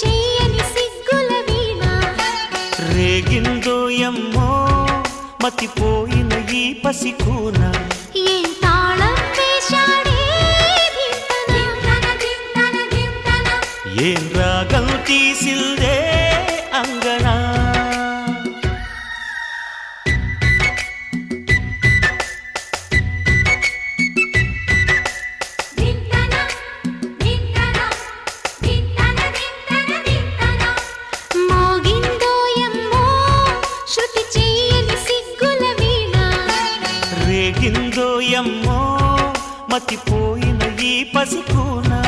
చెయ్యని సిగ్గుల వీణ రేగిందో ఎమ్మో మతిపోయిన ఈ పసికూన ఏం తాళం వేశాడే ఏం రాగం తీసిందే అంగనా రేగిందో ఎమ్మో మతిపోయిన ఈ పసికూనా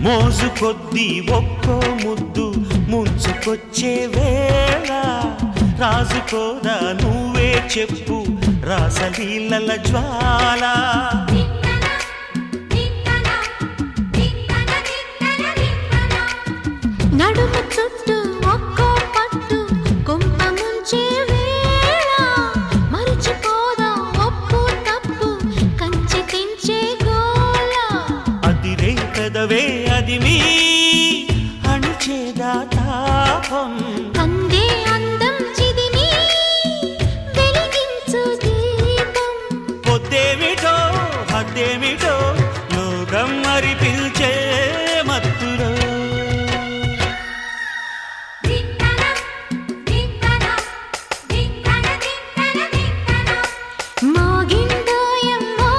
మోజు కొద్దీ ఒక్కో ముద్దు ముంచుకొచ్చే వేళ రాజుకోదా నువ్వే చెప్పు రాసలీలల జ్వాల నడుము చుట్టూ ఒక్కో పట్టు కొంప ముంచే వేళ మరిచిపోదా ఒప్పు తప్పు కంచె తెంచే గోల అదిరే కదవే అది మీ అణిచేదా తాపం కందే అందం చిదిమి వెలిగించు దీపం పొద్దేమిటో హద్దేమిటో లోకం మరి పిలిచే మత్తులో మోగిందో ఎమ్మో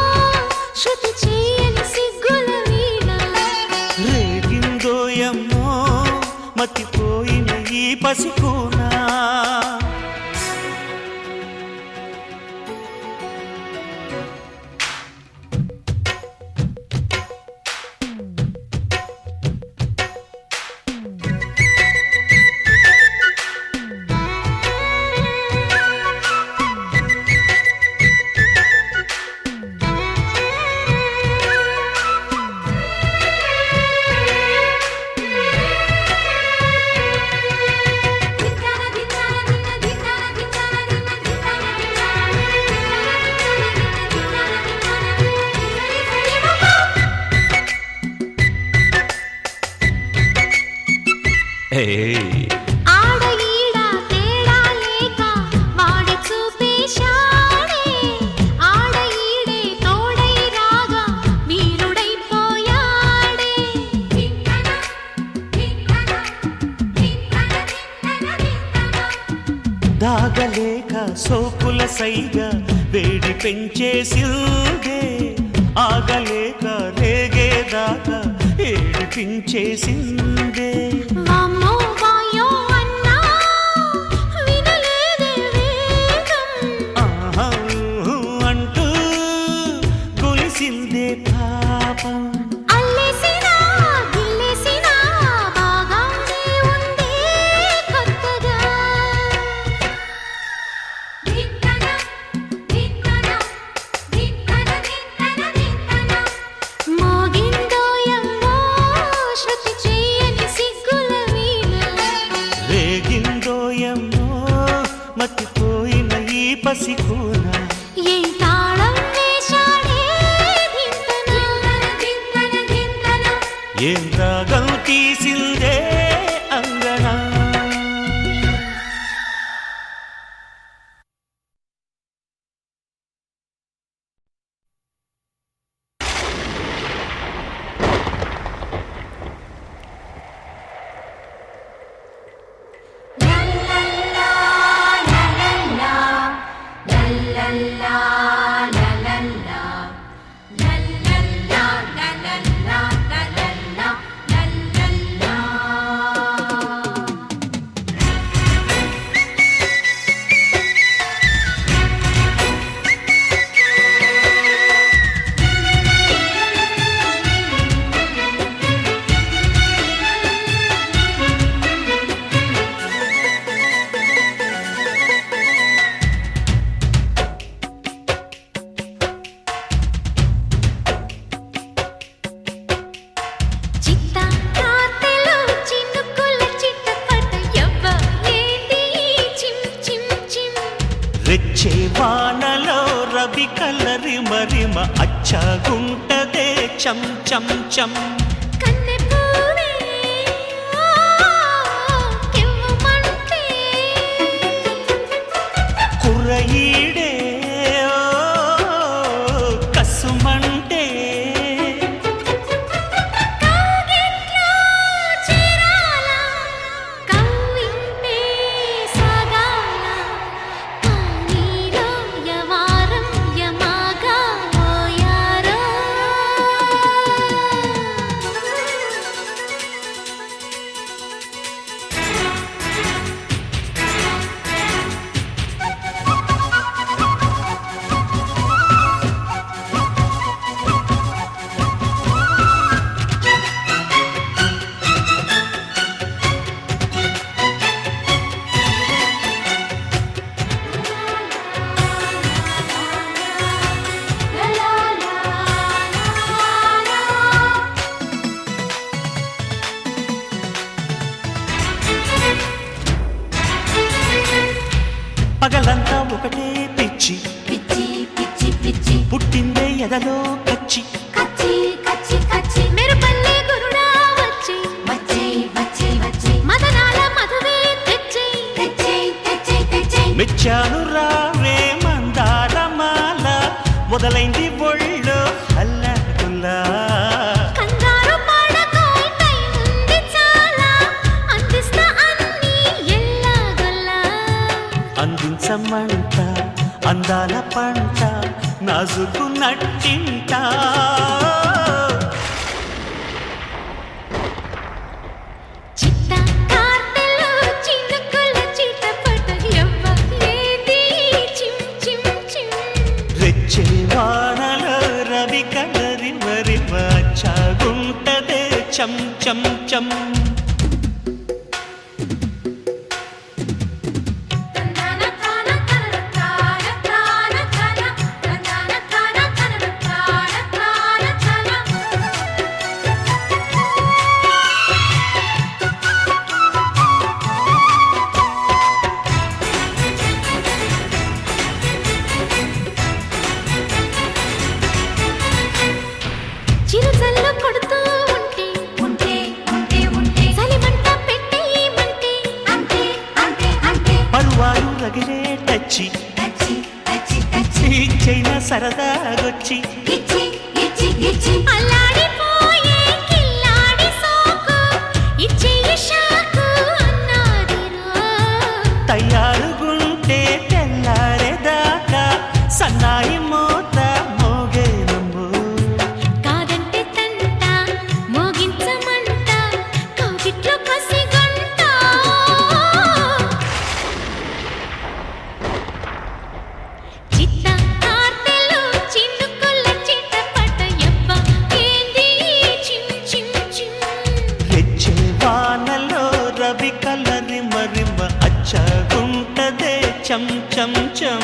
శృతి చెయ్యని సిగ్గుల వీణ రేగిందో ఎమ్మో మతిపోయిన ఈ పసికూనా ఆడ ఈడ తేడా లేక వాడి చూపేశాడే ఆడ ఈడే తోడై రాగా వీరుడైపోయాడే దాగలేక సోకుల సైగా వేడి పెంచేసిందే ఆగలేక రేగేదాకా ఏడిపించేసిందే వామ్మో వాయో అన్నా వినలేదే వేగం ఆహా అంటూ కొలిసిందే పాపం అల్లేసినా గిల్లేసినా బాగానే ఉందే కొత్తగా మోగిందో ఎమ్మో శృతి చెయ్యని సిగ్గుల వీణ రేగిందో ఎమ్మో మతిపోయిన ఈ పసికూన ఏం తాళం వేశాడే ఏం రాగం తీసిందే అంగనా అచ్చగుంటదే చం చం చం. కన్నె పూవే కెవ్వుమంటే కుర్రయీడే కసుమంటే కాగిట్లో చేరాల కవ్వింపే సాగాల కానీలో యవారం యమాగా ఓయారో. పగలంతా ఒకటే పిచ్చి పిచ్చి పిచ్చి పిచ్చి పుట్టిందే ఎదలో కచ్చి. కచ్చి కచ్చి కచ్చి మెరుపల్లె గురుడా వచ్చి వచ్చి వచ్చి వచ్చి మదనాల మధువే తెచ్చి తెచ్చి తెచ్చి తెచ్చి మెచ్చాను రావే మందార మాల మొదలైంది ఒళ్ళో అల్లగుల్లా. కంగారు పడకోయ్ టైం ఉంది చాలా అందిస్తా అన్ని ఎల్లాగొల్లా. అందించమంట అందాల పంట నాజుకు నట్టింట. చిత్త కార్తెలు చినుకుల చిటపట ఎవ్వ ఏది చిమ్ చిమ్ చిమ్. రెచ్చే వానలో రవి కలరి మరి అచ్చగుంటదే చం చం చం. తందన తాన తన తాన తాన తన తందన తాన తన తాన తాన తన. చిరుజల్లు కొడుతూ ఉంటే ఉంటే ఉంటే ఉంటే చలిమంట పెట్టేయమంటే అంతే అంతే అంతే. పరువాలు రగిలే టచ్చి టచ్చి టచ్చి టచ్చి ఇచ్చైనా సరదాగొచ్చి. గిచ్చి గిచ్చి గిచ్చి అల్లాడిపోయే కిల్లాడి సోకు ఇచ్చేయి షాకు అన్నాదిరో. తయారుగుంటే తెల్లారేదాకా సన్నాయి మోత మోగేనమ్మో. కాదంటే తంట మోగించమంట కౌగిట్లో కసిగంట. చిత్త కార్తెలు చినుకుల చిటపట ఎవ్వ ఏంది చిమ్ చిమ్ చిమ్. రెచ్చే వానలో రవి కలరి మరిమ అచ్చగుంటదే చం చం చం.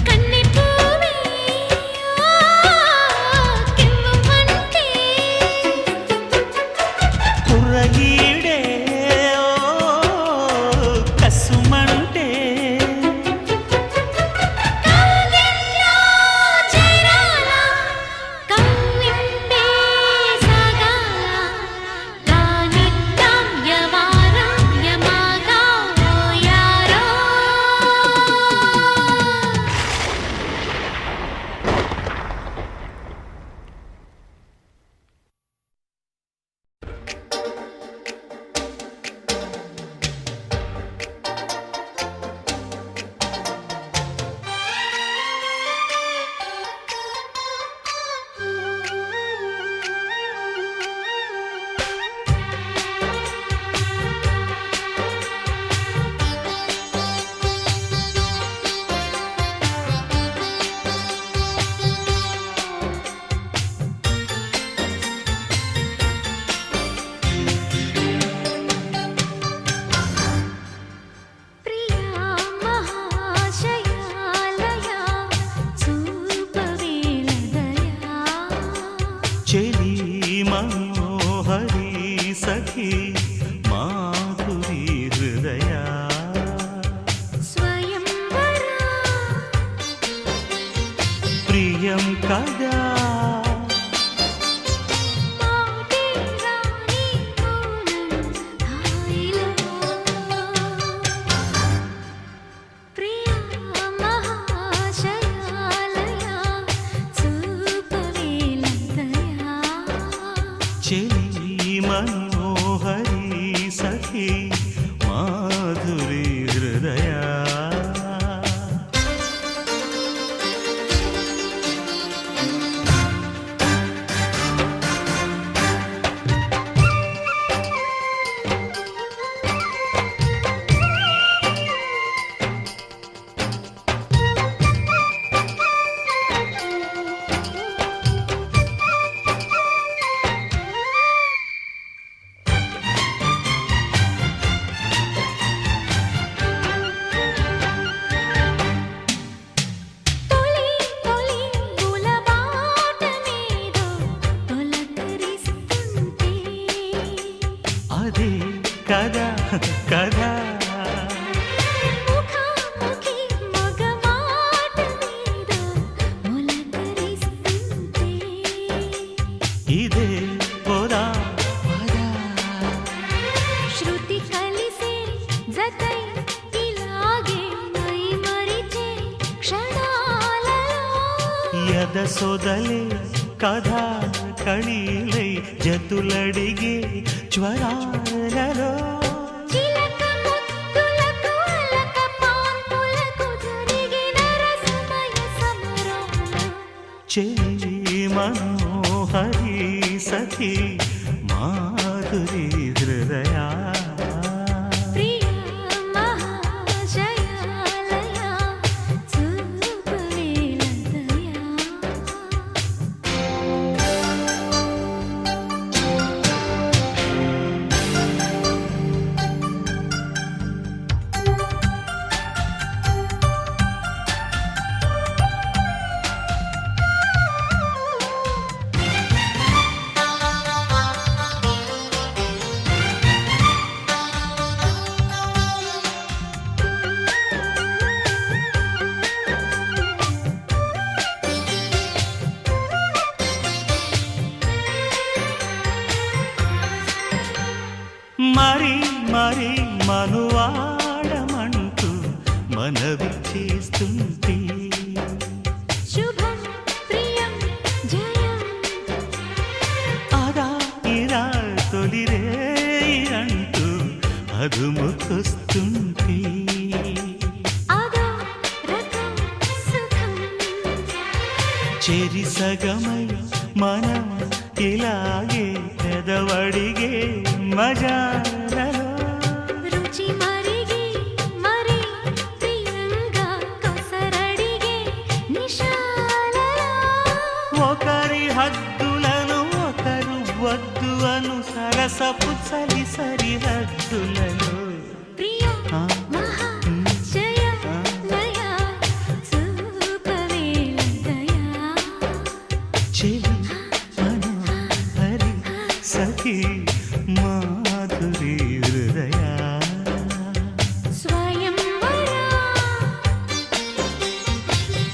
కన్నె పూవే కెవ్వుమంటే కుర్రయీడే కసుమంటే కాగిట్లో చేరాల కవ్వింపే సాగాల కానిద్దాం యవారం యమాగా ఓయారో. సఖీ మాధురి హృదయా స్వయంవరా ప్రియం కదా అదే కదా కదా ముఖాముఖి మగమాట మీద మొలకరిస్తుంటే ఇదే పోదా పదా శృతి కలిసే జతై ఇలాగే మై మరిచే క్షణాలలో యద సొదలే కథా కళీలై జతులడిగే జ్వరాలలో చిలక ముద్దులకు అలక పాన్పులకు జరిగిన రసమయ సమరంలో చెలి మనోహరి సఖి మాధురి హృదయా ప్రియ మహాశయాలయ చూపవేలదయా మరి మరి మనువాడమంటూ మనవి చేస్తుంటే శుభం ప్రియం జయం అదా ఇరా తొలిరే అంటూ అదుముకొస్తుంటే అదో రకం సుఖం చెరి సగమై మనం ఇలాగే పెదవడిగే మజాలలో రుచి మరిగి మరి ప్రియంగా కొసరడిగే నిశాలలో ఒకరి హద్దులను ఒకరు వద్దు అను సరసపు చలి సరిహద్దులలో ప్రియ ఆ, మహాశయ లయ చూపవేలదయా చెలి మనోహరి సఖి మాధురి హృదయా స్వయంవరా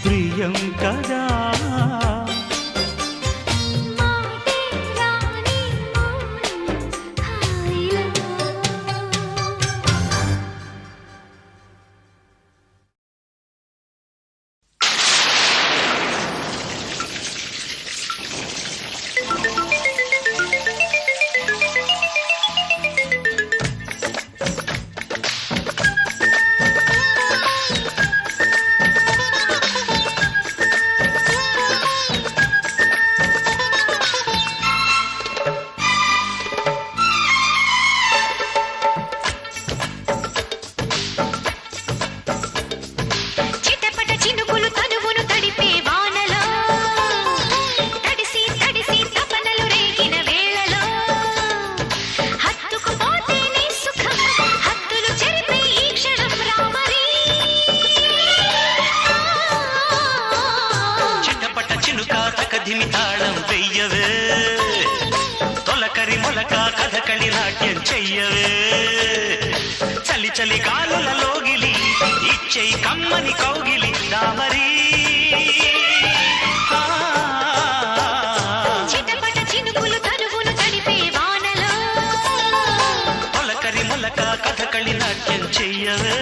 ప్రియం కదా మాటే రాణి మౌనం హాయిలో చిటపట చినుకులు తనువును తడిపే వానలో తడిసి తడిసి తపనలు రేగిన వేళలో హత్తుకుపోతే నీ సుఖం హత్తులు చెరిపే ఈ క్షణం రామరి చిటపట చినుక తకధిమి తాళం వెయ్యవే తొలకరి మొలక కథకళి నాట్యం చెయ్యవే చలి చలి గాలులలోగిలి ఇచ్చై కమ్మని కౌగిలి దామరి చిటపట చినుకులు తనువును తడిపే వానలో తొలకరి మొలక కథకళి నాట్యం చెయ్యవే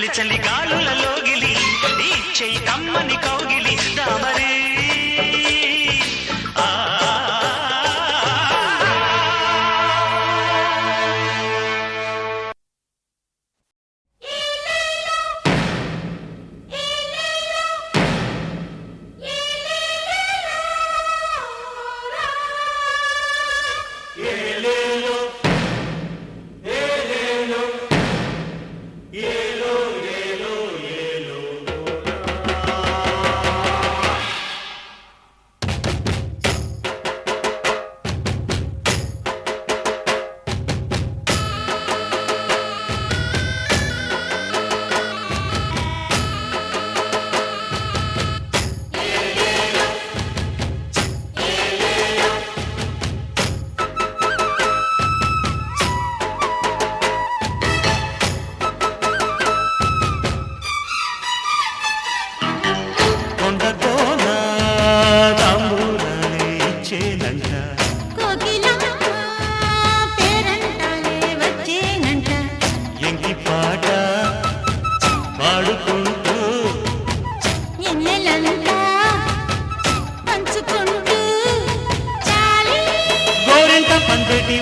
చలి చలి గాలులలోగిలి ఇచ్చే కమ్మని కౌగిలి దామరే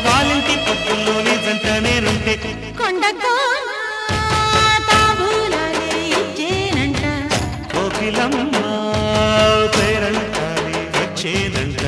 వాలింటి పొత్తుల్లోని జంట నేనుంటే కోకిలమ్మ పేరంటాలి వచ్చేనంట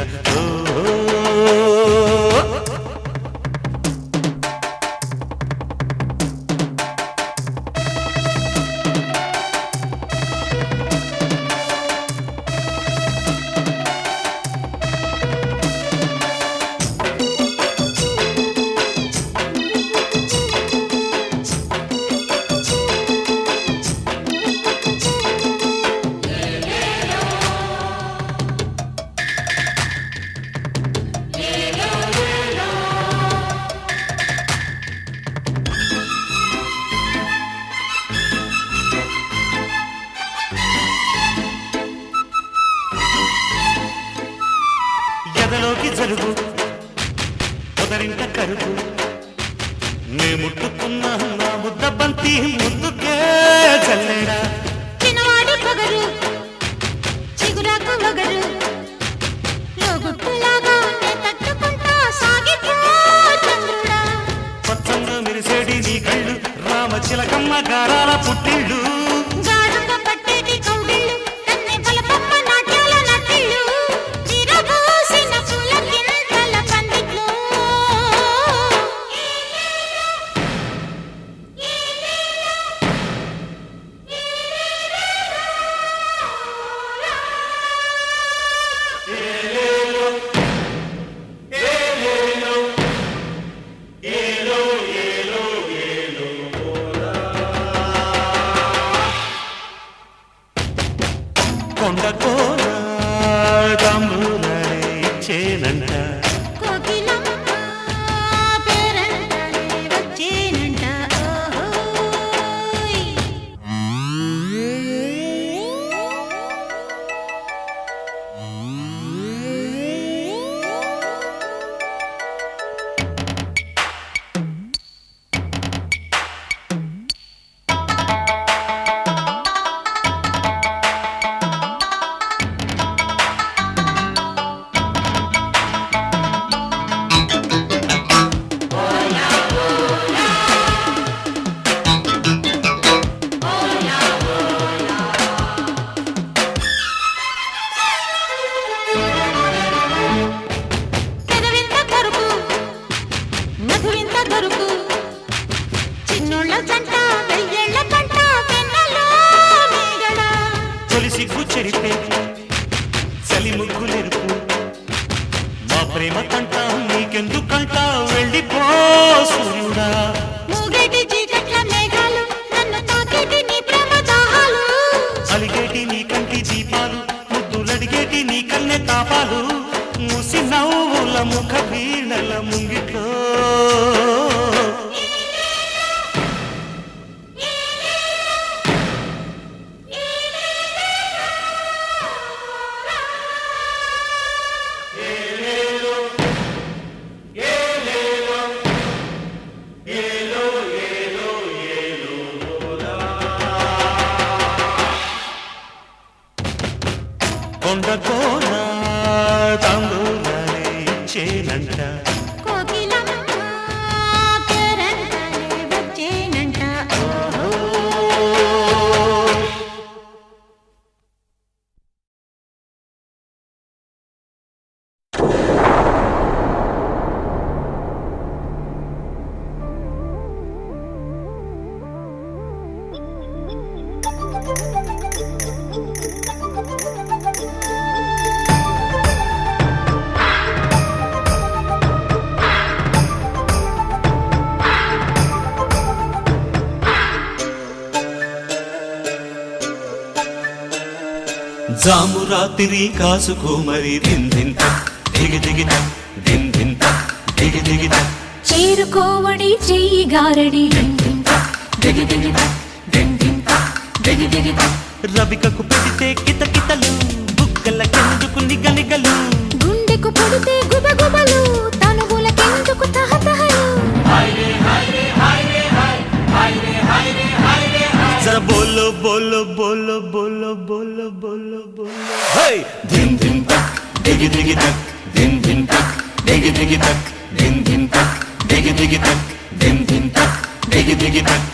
ఎదలోకి జరుగు ఉదరింట కరుగు నే ముట్టుకున్నా నా ముద్ద బంతి ముద్దుకే చల్లెడా చిన్నవాడి పొగరు చిగురాకు వగరు లోగుట్టులాగా తట్టుకుంటా సాగిపో చంద్రుడా పచ్చంగా మెరిసేడి నీ కళ్ళు రామ చిలకమ్మ గారాల పుట్టిళ్ళు కొండకోన తమ్ములనే ఇచ్చేనంట కొండ కోన తంబూరాలే ఇచ్చేనంట కోకిలమ్మ కేరంతలే వచ్చేనంట. జాము రాత్రి కాసుకో మరి దిందింత దిగి దిగిత దిందింత దిగి దిగిత చేరుకోవడి చెయ్యి గారడి దిందింత దిగి దిగిత దిందింత దిగి దిగిత. రవికకు పెడితే కితకితలు బుగ్గలకెందుకు నిగనిగలు గుండెకు పొడితే గుబగుబలు తనువులకెందుకు తహతహలు. జర బోలో బోలో బోలో బోలో బోలో బోలో బోలో హై ధిన్ ధిన్ తక్ దిగి దిగి తక్ ధిన్ ధిన్ తక్ దిగి దిగి తక్ ధిన్ ధిన్ తక్ దిగి దిగి తక్ ధిన్ ధిన్ తక్ దిగి దిగి తక్.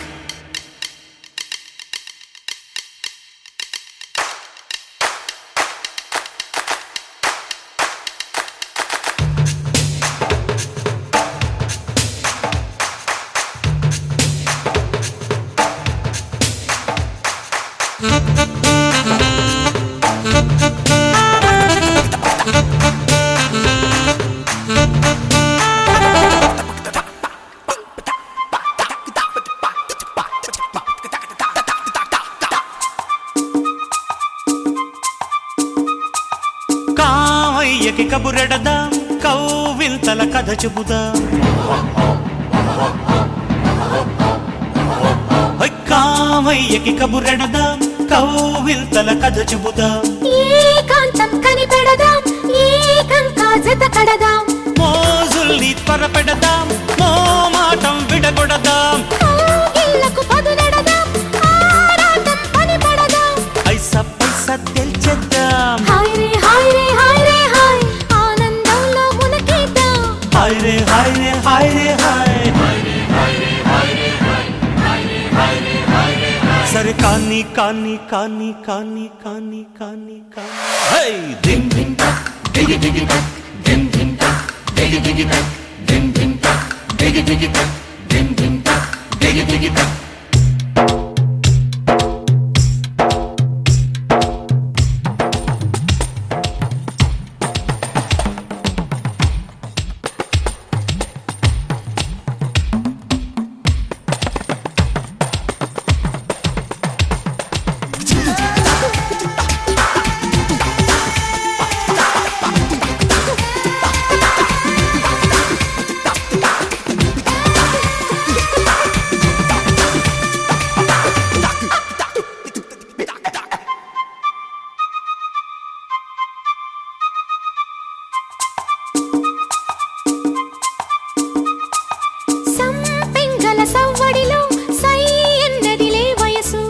కామయ్యకి కబురెడదాం కౌవింతల కథ చెబుదాం కామయ్యకి కబురెడదాం కౌవింతల కథ చెబుదాం. ఏకాంతం కనిపెడదాం ఏకంకా జత కడదాం మోజుల్ని త్వరపెడదాం మోమాటం విడగొడదాం కౌగిళ్ళకు పదులెడదాం ఆరాటం పని పడదాం. ఐసా పైసా తెల్చేద్దాం హాయ్ రే హాయ్ రే హాయ్ రే హాయ్ ఆనందంలో మునకేద్దాం. హాయ్ రే హాయ్ రే హాయ్ రే హాయ్ సరే కానీ కానీ కానీ కానీ కానీ కానీ కానీ హై దిన్ దిన్ తక్ దిగి దిగి తక్ దిన్ దిన్ తక్ దిగి దిగి తక్ దిన్ దిన్ తక్ దిగి దిగి తక్ దిన్ దిన్ తక్ దిగి దిగి తక్. సవ్వడిలో సై ఎన్నదిలే వయసు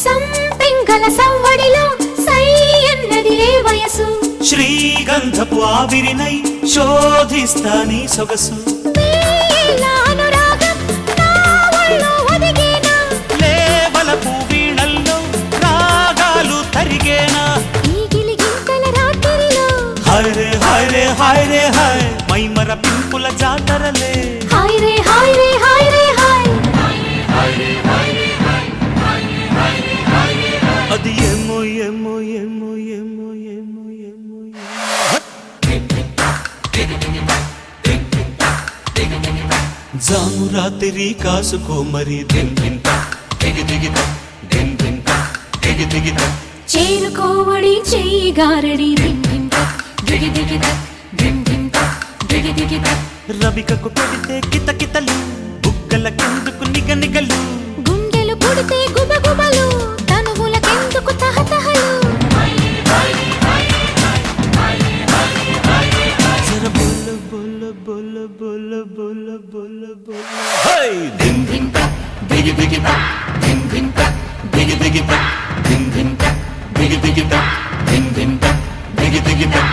సంపెంగల సవ్వడిలో సై ఎన్నదిలే వయసు. శ్రీగంధపు ఆవిరినై శోధిస్తాని సొగసు వేల అనురాగం నా ఒళ్ళో ఒదిగేనా లేవలపు వీణల్లో రాగాలు తరిగేనా ఈగిలి గింతల రాత్రిలో హాయ్ రే హాయ్ రే హాయ్ రే హాయ్ మైమర పింపుల జాతరలే హాయ్ రే హాయ్ రే హాయ్ రే హాయ్ అది ఏమో ఏమో ఏమో ఏమో ఏమో ఏమో జాము రాత్రి కాసుకో మరి దిన్ దిన్ తక్ దిగి దిగి తక్ దిన్ దిన్ తక్ దిగి దిగి తక్ చేరుకోవడి చెయ్యి గారడి దిందింత దిగి దిగిత దిందింత దిగి దిగిత. రవికకు పెడితే కితకితలు బుగ్గలకెందుకు నిగనిగలు గుండెలు పుడితే గుబగుబలు తనువులకెందుకు తహతహలు. జర బోల బోల బోల బోల బోల బోల బోల హై దిన్ దిన్ తక్ దిగి దిగి తక్ దిన్ దిన్ తక్ దిగి దిగి తక్ ధిన్ ధిన్ తక్ దిగి దిగి తక్ ధిన్ ధిన్ తక్ దిగి దిగి తక్